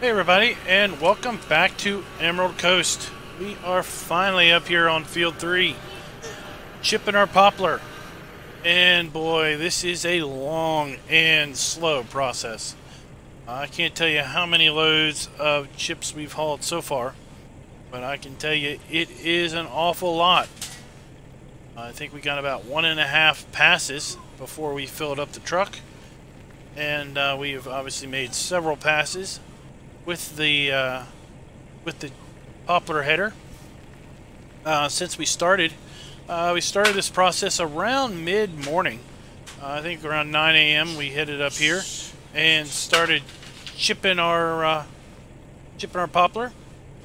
Hey everybody, and welcome back to Emerald Coast. We are finally up here on Field 3, chipping our poplar. And boy, this is a long and slow process. I can't tell you how many loads of chips we've hauled so far, but I can tell you it is an awful lot. I think we got about 1.5 passes before we filled up the truck. And we've obviously made several passes with the poplar header since we started. We started this process around mid-morning. I think around 9 a.m. we headed up here and started chipping our poplar,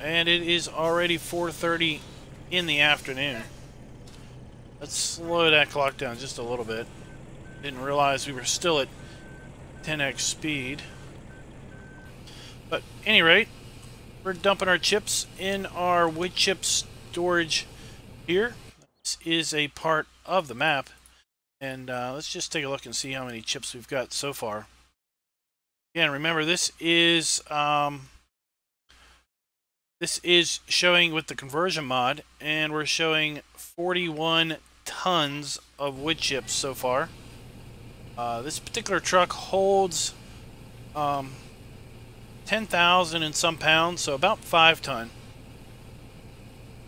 and it is already 4:30 in the afternoon. Let's slow that clock down just a little bit. Didn't realize we were still at 10x speed. But at any rate, we're dumping our chips in our wood chip storage here. This is a part of the map, and let's just take a look and see how many chips we've got so far. Again, remember this is showing with the conversion mod, and we're showing 41 tons of wood chips so far. This particular truck holds 10,000 and some pounds, so about 5 ton.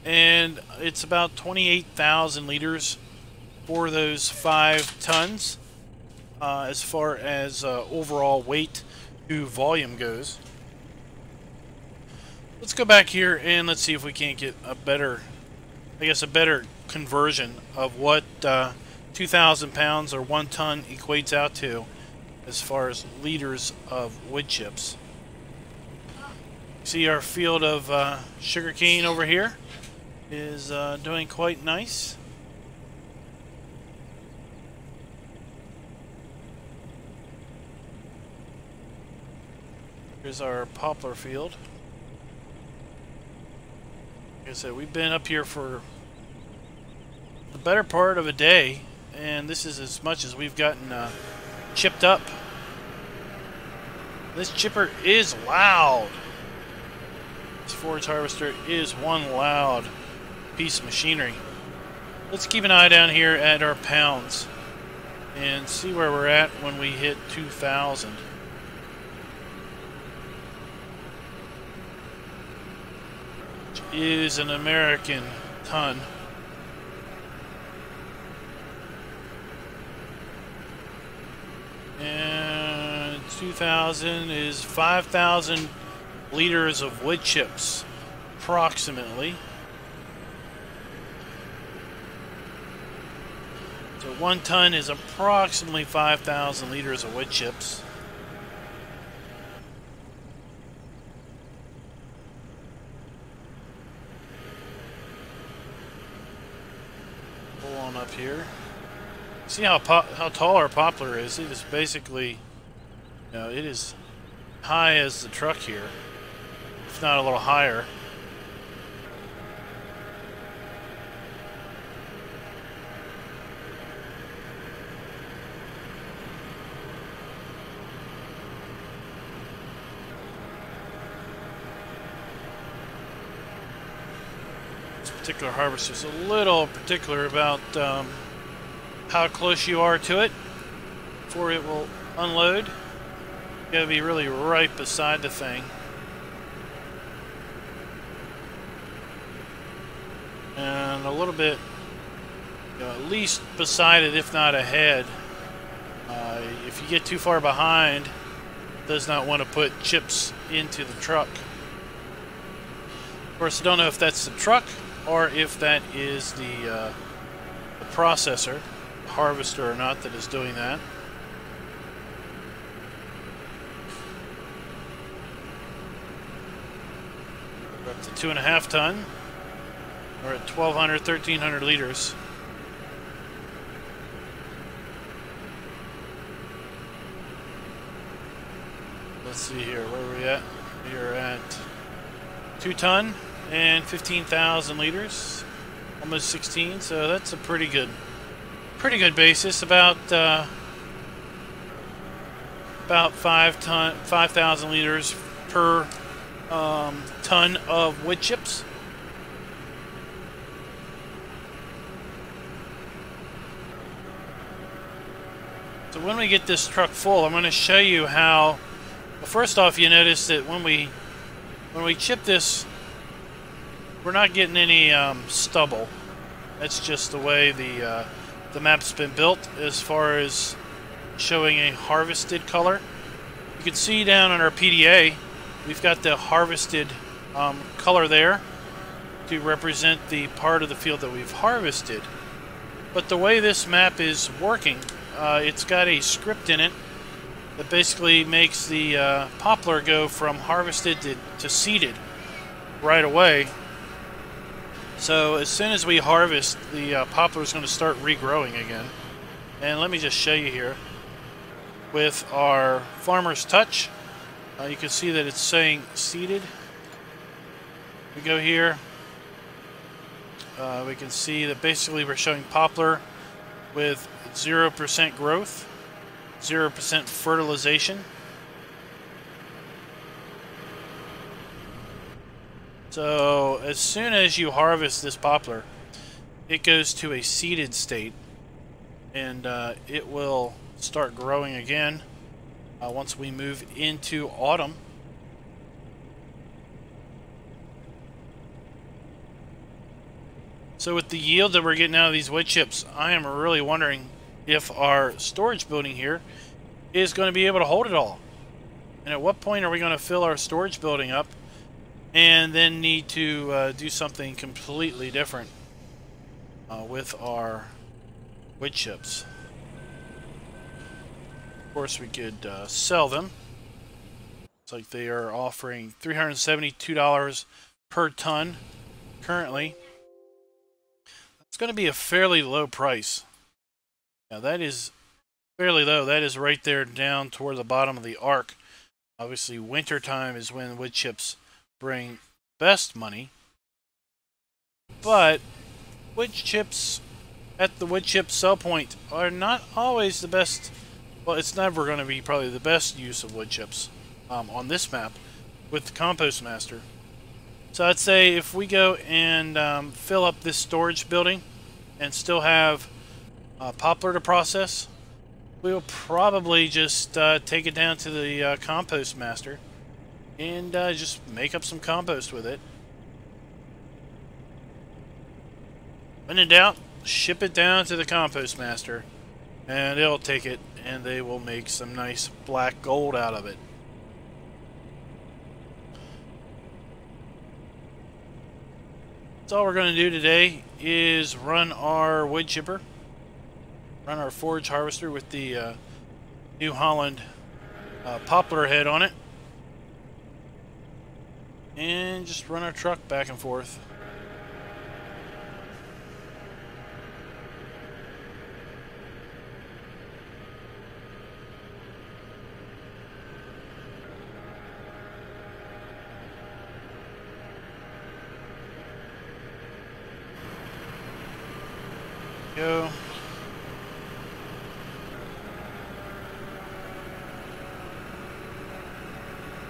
And it's about 28,000 liters for those 5 tons as far as overall weight to volume goes. Let's go back here and let's see if we can't get a better, a better conversion of what 2,000 pounds or 1 ton equates out to as far as liters of wood chips. See our field of sugarcane over here is doing quite nice. Here's our poplar field. Like I said, we've been up here for the better part of a day, and this is as much as we've gotten chipped up. This chipper is loud. This forage harvester is one loud piece of machinery. Let's keep an eye down here at our pounds and see where we're at when we hit 2,000. Which is an American ton. And 2,000 is 5,000 liters of wood chips, approximately. So 1 ton is approximately 5,000 liters of wood chips. Pull on up here. See how tall our poplar is. It is basically, it is high as the truck here, if not a little higher. This particular harvester is a little particular about how close you are to it before it will unload. You gotta be really right beside the thing. And a little bit, at least beside it, if not ahead. If you get too far behind, it does not want to put chips into the truck. Of course, I don't know if that's the truck or if that is the processor, harvester or not, that is doing that. We're up to 2.5 ton. We're at 1,200, 1,300 liters. Let's see here, where are we at? We are at 2 ton and 15,000 liters, almost 16. So that's a pretty good basis. About 5,000 liters per ton of wood chips. So when we get this truck full, I'm going to show you how. Well, first off, you notice that when we chip this, we're not getting any stubble. That's just the way the map's been built as far as showing a harvested color. You can see down on our PDA, we've got the harvested color there to represent the part of the field that we've harvested. But the way this map is working, it's got a script in it that basically makes the poplar go from harvested to seeded right away. So as soon as we harvest, the poplar is going to start regrowing again. And let me just show you here. With our Farmer's Touch, you can see that it's saying seeded. We go here. We can see that basically we're showing poplar with 0% growth, 0% fertilization. So as soon as you harvest this poplar, it goes to a seeded state, and it will start growing again once we move into autumn. So with the yield that we're getting out of these wood chips, I am really wondering if our storage building here is going to be able to hold it all. And at what point are we going to fill our storage building up and then need to do something completely different with our wood chips? Of course, we could sell them. It's like they are offering $372 per ton currently. It's going to be a fairly low price. Now that is fairly low. That is right there down toward the bottom of the arc. Obviously, winter time is when wood chips bring best money. But wood chips at the wood chip sell point are not always the best. Well, it's never going to be probably the best use of wood chips on this map with the Compost Master. So I'd say if we go and fill up this storage building and still have poplar to process, we'll probably just take it down to the Compost Master and just make up some compost with it. When in doubt, ship it down to the Compost Master and they'll take it and they will make some nice black gold out of it. So all we're going to do today is run our wood chipper, run our forage harvester with the New Holland poplar head on it, and just run our truck back and forth. Go.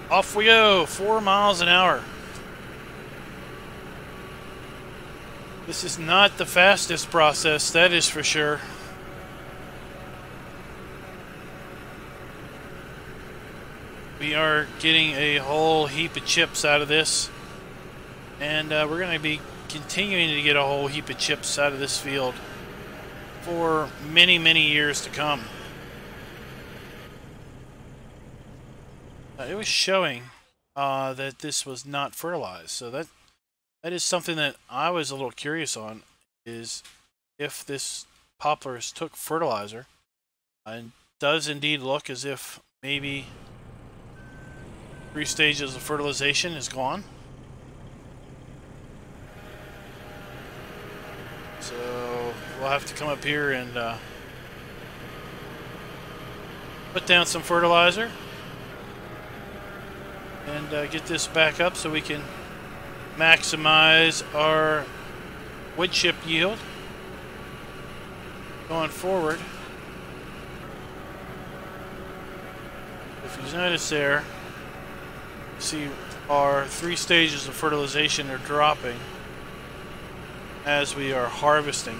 Off we go, 4 miles an hour. This is not the fastest process, that is for sure. We are getting a whole heap of chips out of this, and we're going to be continuing to get a whole heap of chips out of this field for many, many years to come. It was showing that this was not fertilized, so that is something that I was a little curious on, is if this poplars took fertilizer. And does indeed look as if maybe 3 stages of fertilization is gone. So we'll have to come up here and put down some fertilizer and get this back up so we can maximize our wood chip yield going forward. If you notice there, See, our 3 stages of fertilization are dropping as we are harvesting.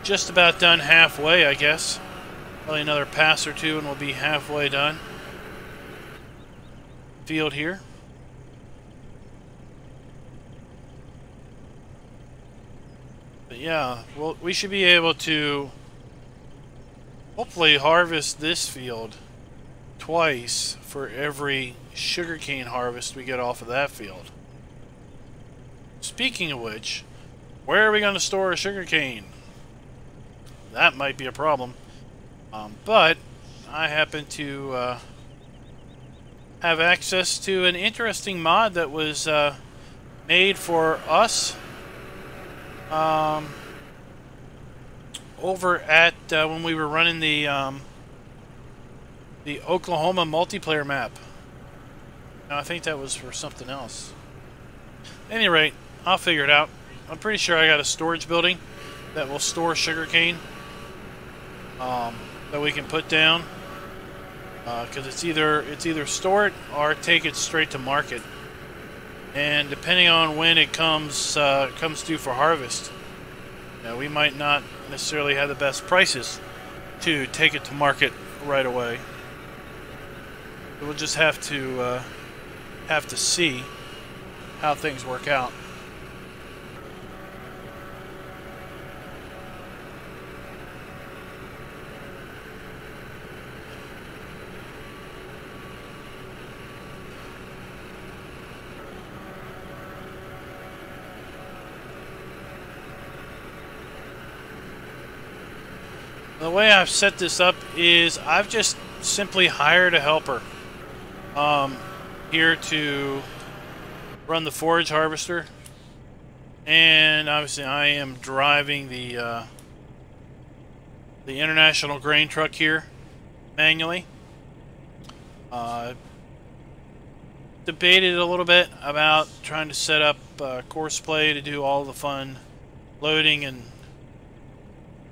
Just about done halfway, I guess. Probably another pass or two and we'll be halfway done. Field here. But yeah, well, we should be able to hopefully harvest this field twice for every sugarcane harvest we get off of that field. Speaking of which, where are we going to store our sugarcane? That might be a problem. But I happen to have access to an interesting mod that was made for us over at when we were running the Oklahoma multiplayer map. No, I think that was for something else. At any rate, I'll figure it out. I'm pretty sure I got a storage building that will store sugarcane that we can put down, because it's either store it or take it straight to market, and depending on when it comes due for harvest, we might not necessarily have the best prices to take it to market right away. We'll just have to see how things work out. The way I've set this up is I've just simply hired a helper here to run the forage harvester, and obviously I am driving the international grain truck here manually. Debated a little bit about trying to set up course play to do all the fun loading and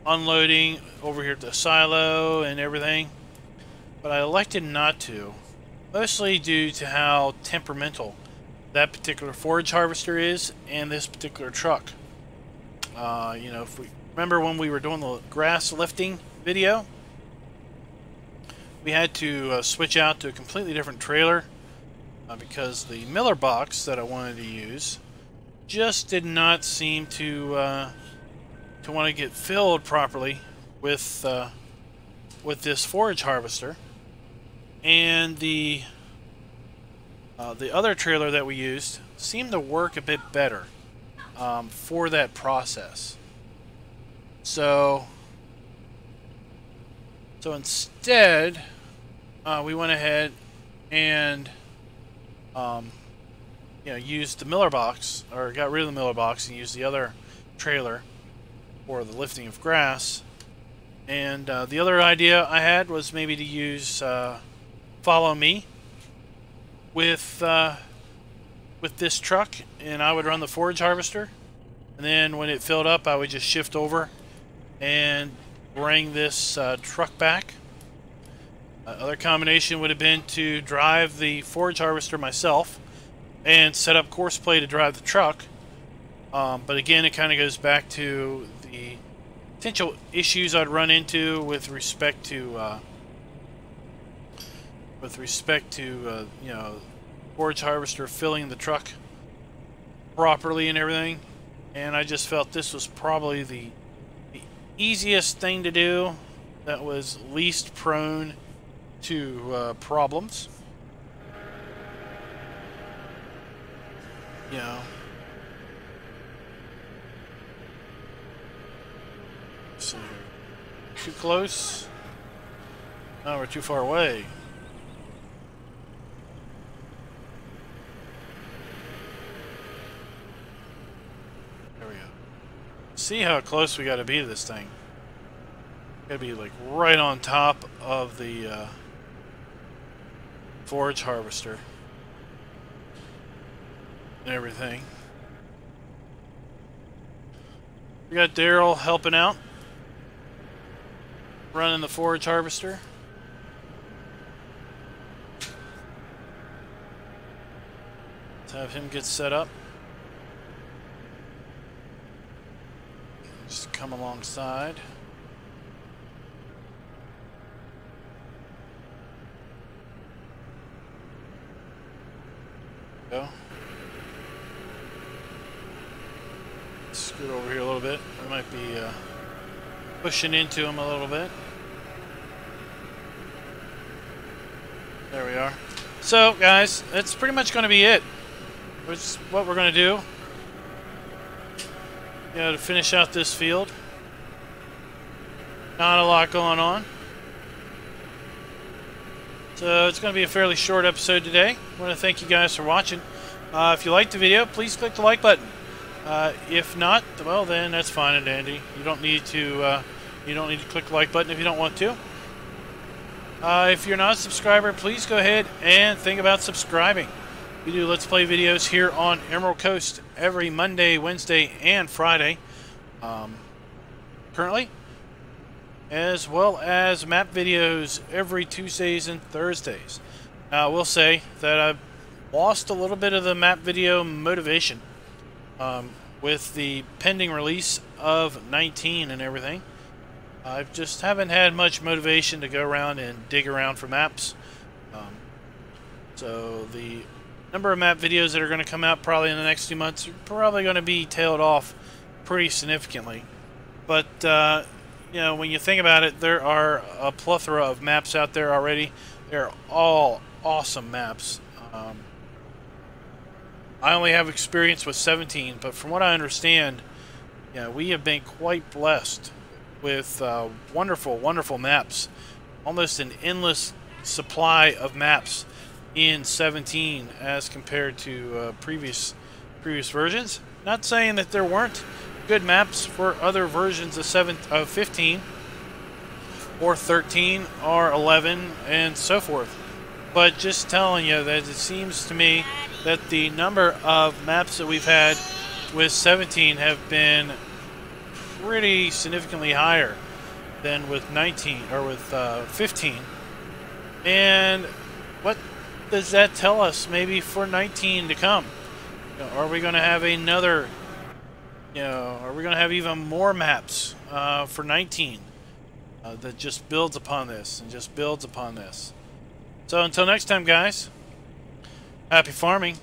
unloading over here at the silo and everything, but I elected not to, mostly due to how temperamental that particular forage harvester is and this particular truck. You know, if we remember when we were doing the grass lifting video, we had to switch out to a completely different trailer because the Miller box that I wanted to use just did not seem to want to get filled properly with this forage harvester, and the other trailer that we used seemed to work a bit better for that process. So instead, we went ahead and used the Miller box, or got rid of the Miller box and used the other trailer for the lifting of grass. And the other idea I had was maybe to use Follow Me with this truck, and I would run the forage harvester, and then when it filled up I would just shift over and bring this truck back. Other combination would have been to drive the forage harvester myself and set up course play to drive the truck. But again, it kind of goes back to the potential issues I'd run into with respect to you know, forage harvester filling the truck properly and everything. And I just felt this was probably the easiest thing to do, that was least prone to problems. You know. So, too close? No, we're too far away. There we go. See how close we gotta be to this thing. Gotta be like right on top of the forage harvester and everything. We got Daryl helping out, running the forage harvester. have him get set up. Just come alongside. Go. Scoot over here a little bit. I might be pushing into him a little bit. There we are. So, guys, that's pretty much going to be it. Which is what we're going to do. You know, to finish out this field. Not a lot going on. So it's going to be a fairly short episode today. I want to thank you guys for watching. If you liked the video, please click the like button. If not, well then that's fine and dandy. You don't need to click the like button if you don't want to. If you're not a subscriber, please go ahead and think about subscribing. We do Let's Play videos here on Emerald Coast every Monday, Wednesday, and Friday. Currently. As well as map videos every Tuesdays and Thursdays. Now, I will say that I've lost a little bit of the map video motivation with the pending release of 19 and everything. I just haven't had much motivation to go around and dig around for maps. So the number of map videos that are going to come out probably in the next 2 months are probably going to be tailed off pretty significantly. But you know, when you think about it, there are a plethora of maps out there already. They're all awesome maps. I only have experience with 17, but from what I understand, you know, we have been quite blessed with wonderful, wonderful maps. Almost an endless supply of maps in 17 as compared to previous versions. Not saying that there weren't good maps for other versions of 15 or 13 or 11 and so forth, but just telling you that it seems to me that the number of maps that we've had with 17 have been pretty significantly higher than with 19 or with 15. And what does that tell us maybe for 19 to come? You know, are we going to have another, you know, are we going to have even more maps for 19 that just builds upon this and just builds upon this? So until next time, guys, happy farming.